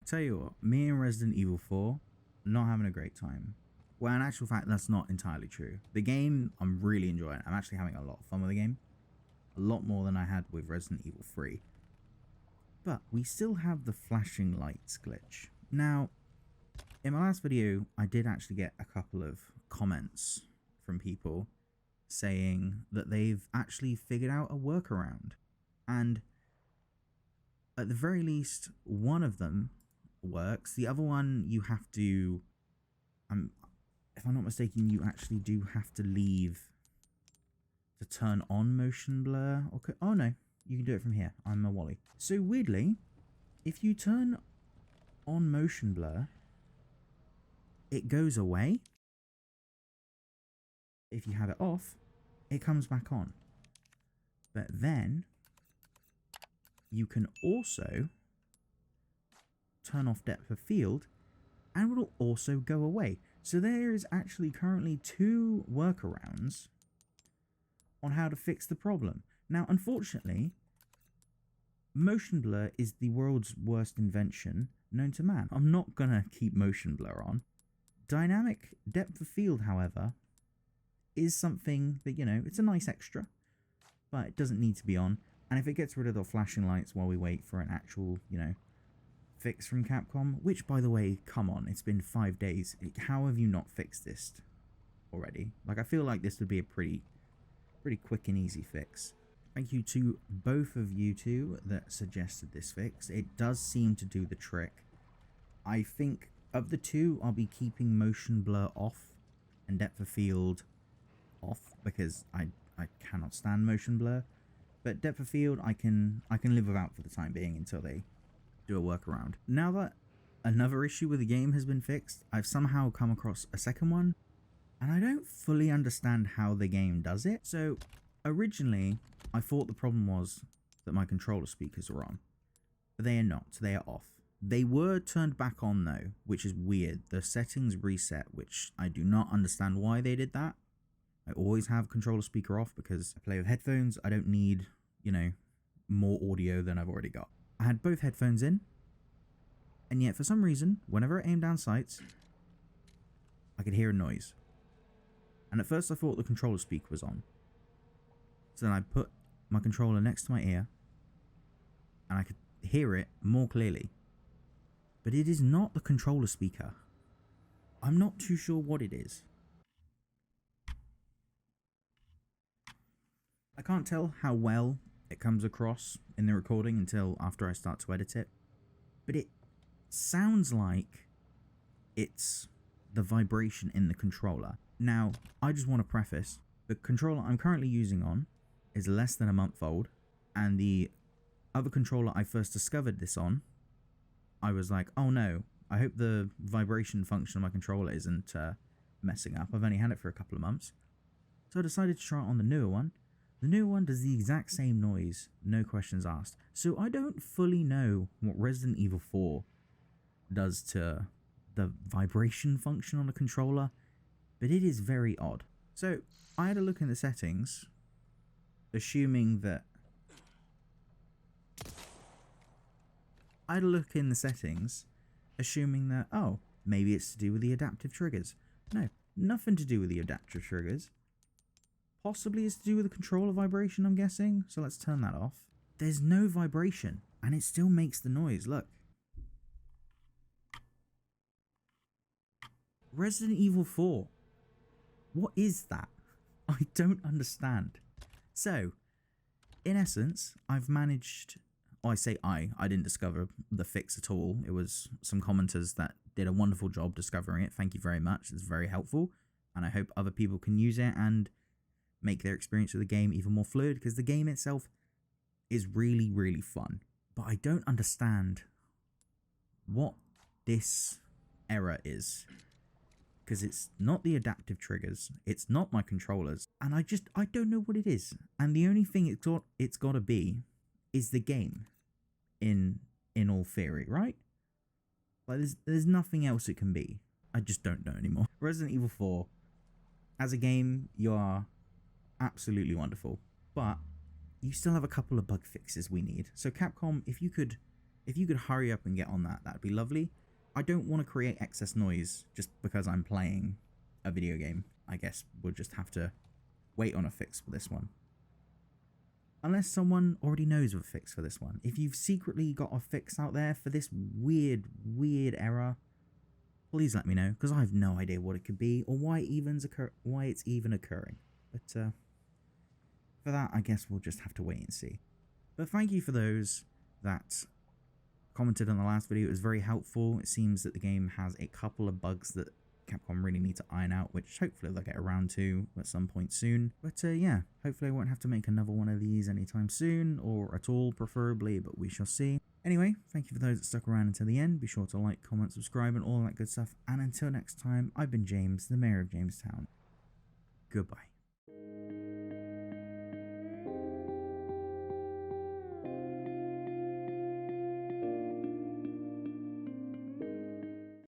Tell you what, me and Resident Evil 4, not having a great time. Well, in actual fact, that's not entirely true. The game, I'm really enjoying. I'm actually having a lot of fun with the game. A lot more than I had with Resident Evil 3. But we still have the flashing lights glitch. Now, in my last video, I did actually get a couple of comments from people saying that they've actually figured out a workaround. And at the very least, one of them works. The other one, you have to, if I'm not mistaken, you actually do have to leave to turn on motion blur. Okay. Oh no, you can do it from here. I'm a Wally. So weirdly, if you turn on motion blur, it goes away. If you have it off, it comes back on. But then you can also turn off depth of field and it will also go away. So there is actually currently two workarounds on how to fix the problem. Now, unfortunately, motion blur is the world's worst invention known to man. I'm not gonna keep motion blur on. Dynamic depth of field, however, is something that, you know, it's a nice extra, but it doesn't need to be on. And if it gets rid of the flashing lights while we wait for an actual, you know, fix from Capcom, which, by the way, come on, it's been 5 days. How have you not fixed this already? Like, I feel like this would be a pretty quick and easy fix. Thank you to both of you two that suggested this fix. It does seem to do the trick. I think of the two, I'll be keeping motion blur off and depth of field off because I cannot stand motion blur. But depth of field, I can live without for the time being until they do a workaround. Now that another issue with the game has been fixed, I've somehow come across a second one, and I don't fully understand how the game does it. So originally, I thought the problem was that my controller speakers were on, but they are not. They are off. They were turned back on though, which is weird. The settings reset, which I do not understand why they did that. I always have controller speaker off because I play with headphones. I don't need, you know, more audio than I've already got. I had both headphones in, and yet for some reason, whenever I aimed down sights, I could hear a noise. And at first I thought the controller speaker was on. So then I put my controller next to my ear, and I could hear it more clearly. But it is not the controller speaker. I'm not too sure what it is. I can't tell how well it comes across in the recording until after I start to edit it, but it sounds like it's the vibration in the controller. Now, I just want to preface, the controller I'm currently using on is less than a month old, and the other controller I first discovered this on, I was like, oh no, I hope the vibration function of my controller isn't messing up. I've only had it for a couple of months. So I decided to try it on the newer one. The new one does the exact same noise, no questions asked. So I don't fully know what Resident Evil 4 does to the vibration function on a controller, but it is very odd. So I had a look in the settings, assuming that... oh, maybe it's to do with the adaptive triggers. No, nothing to do with the adaptive triggers. Possibly it's to do with the controller vibration, I'm guessing. So let's turn that off. There's no vibration, and it still makes the noise. Look. Resident Evil 4. What is that? I don't understand. So, in essence, I've managed... oh, I say I didn't discover the fix at all. It was some commenters that did a wonderful job discovering it. Thank you very much. It's very helpful. And I hope other people can use it and make their experience with the game even more fluid, because the game itself is really, really fun. But I don't understand what this error is, because it's not the adaptive triggers, it's not my controllers, and I don't know what it is. And the only thing it's got to be is the game, in all theory, right? Like there's nothing else it can be. I just don't know anymore. Resident Evil 4, as a game, you are absolutely wonderful, but you still have a couple of bug fixes we need. So Capcom, if you could If you could hurry up and get on that, that'd be lovely. I don't want to create excess noise just because I'm playing a video game. I guess we'll just have to wait on a fix for this one. Unless someone already knows of a fix for this one. If you've secretly got a fix out there for this weird error, please let me know, because I have no idea what it could be or why it's even occurring. But for that, I guess we'll just have to wait and see. But thank you for those that commented on the last video. It was very helpful. It seems that the game has a couple of bugs that Capcom really need to iron out, which hopefully they'll get around to at some point soon. But yeah, hopefully I won't have to make another one of these anytime soon, or at all preferably, but we shall see. Anyway, thank you for those that stuck around until the end. Be sure to like, comment, subscribe, and all that good stuff. And until next time, I've been James, the Mayor of Jamestown. Goodbye.